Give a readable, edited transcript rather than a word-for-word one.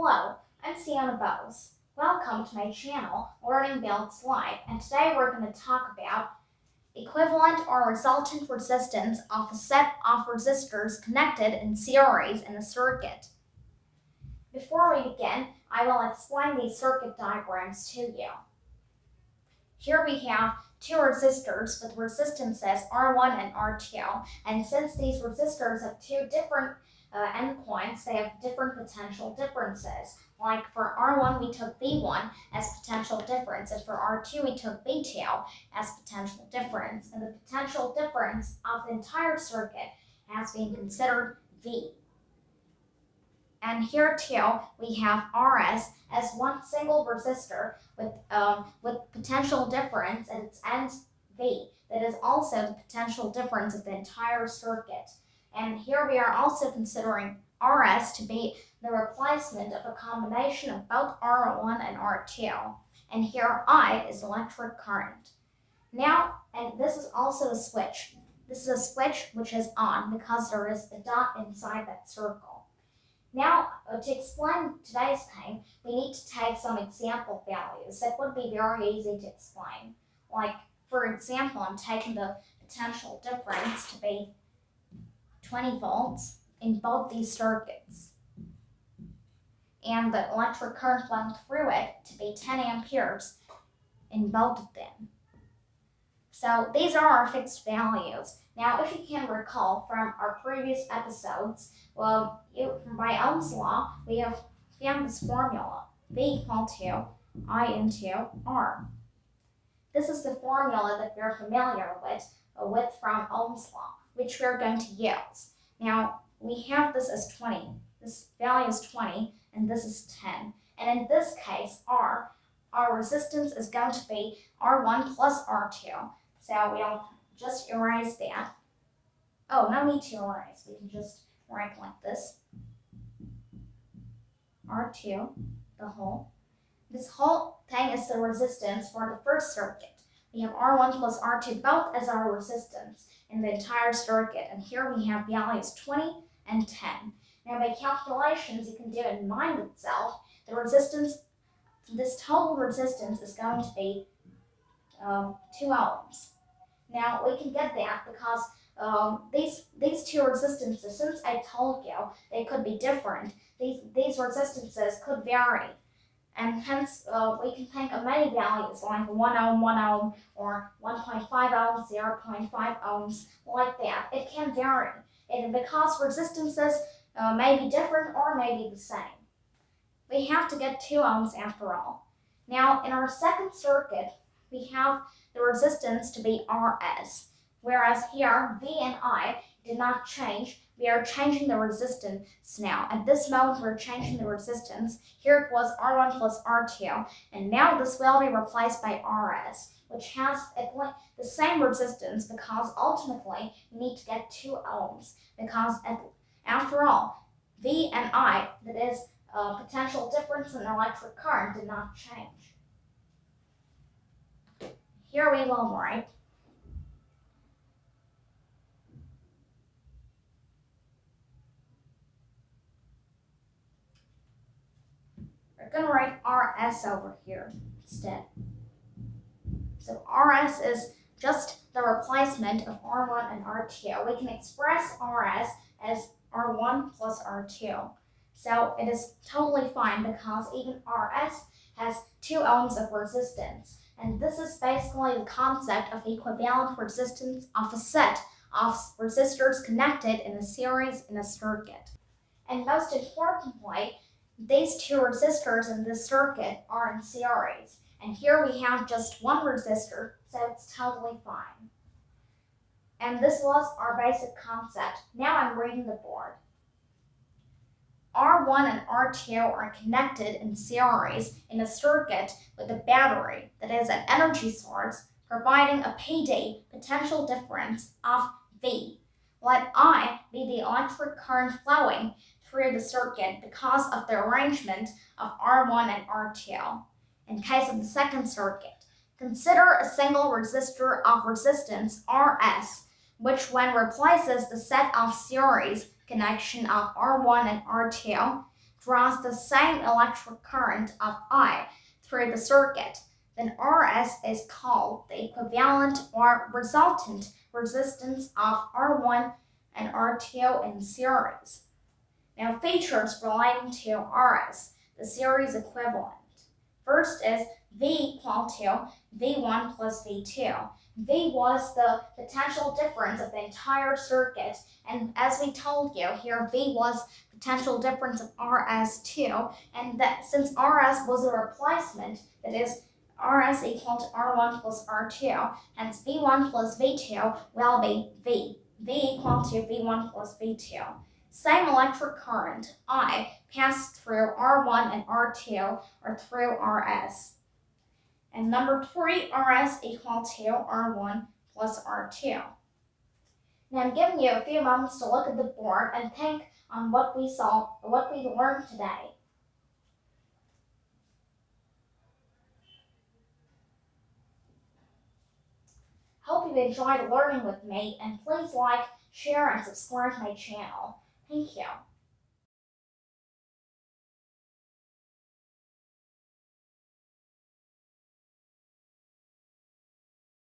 Hello, I'm Sienna Bose. Welcome to my channel, Learningbuildslife, and today we're going to talk about equivalent or resultant resistance of a set of resistors connected in series in a circuit. Before we begin, I will explain these circuit diagrams to you. Here we have two resistors with resistances R1 and R2, and since these resistors have two different endpoints, they have different potential differences. Like for R1 we took V1 as potential difference, and for R2 we took V2 as potential difference, and the potential difference of the entire circuit has been considered V. And here too we have RS as one single resistor with potential difference at its ends V. That is also the potential difference of the entire circuit. And here we are also considering RS to be the replacement of a combination of both R1 and R2. And here I is electric current. Now, and this is also a switch. This is a switch which is on because there is a dot inside that circle. Now, to explain today's thing, we need to take some example values that would be very easy to explain. Like, for example, I'm taking the potential difference to be 20 volts in both these circuits, and the electric current flowing through it to be 10 amperes in both of them. So these are our fixed values. Now, if you can recall from our previous episodes, by Ohm's law, we have found this formula, V equal to I into R. This is the formula that we're familiar with from Ohm's law, which we're going to use. Now, we have this as 20. This value is 20, and this is 10. And in this case, our resistance is going to be R1 plus R2. So we'll just erase that. Oh, no need to erase. We can just write like this. R2, the whole. This whole thing is the resistance for the first circuit. We have R1 plus R2 both as our resistance in the entire circuit. And here we have values 20 and 10. Now by calculations you can do in mind itself, the resistance, this total resistance is going to be 2 ohms. Now we can get that because these two resistances, since I told you they could be different, these resistances could vary. And hence, we can think of many values like 1 ohm, or 1.5 ohms, 0.5 ohms, like that. It can vary. And because resistances may be different or may be the same. We have to get 2 ohms after all. Now, in our second circuit, we have the resistance to be RS, whereas here, V and I did not change. We are changing the resistance now. At this moment, we're changing the resistance. Here it was R1 plus R2, and now this will be replaced by RS, which has the same resistance because ultimately we need to get 2 ohms because after all, V and I, that is potential difference in electric current, did not change. Here we will write we're going to write RS over here instead. So RS is just the replacement of R1 and R2. We can express RS as R1 plus R2. So it is totally fine because even RS has 2 ohms of resistance. And this is basically the concept of equivalent resistance of a set of resistors connected in a series in a circuit. And most importantly, these two resistors in this circuit are in series. And here we have just one resistor, so it's totally fine. And this was our basic concept. Now I'm reading the board. R1 and R2 are connected in series in a circuit with a battery, that is an energy source, providing a PD, potential difference, of V. Let I be the electric current flowing through the circuit because of the arrangement of R1 and R2. In case of the second circuit, consider a single resistor of resistance RS, which when replaces the set of series connection of R1 and R2, draws the same electric current of I through the circuit, then Rs is called the equivalent or resultant resistance of R1 and R2 in series. Now, features relating to Rs, the series equivalent. First is V equal to V1 plus V2. V was the potential difference of the entire circuit, and as we told you here, V was potential difference of Rs2, and that since Rs was a replacement, that is Rs equal to R1 plus R2, hence V1 plus V2 will be V. V equal to V1 plus V2. Same electric current, I, passed through R1 and R2 or through Rs. And number 3, Rs equal to R1 plus R2. Now I'm giving you a few moments to look at the board and think on what we learned today. Hope you enjoyed learning with me, and please like, share, and subscribe to my channel. Thank you.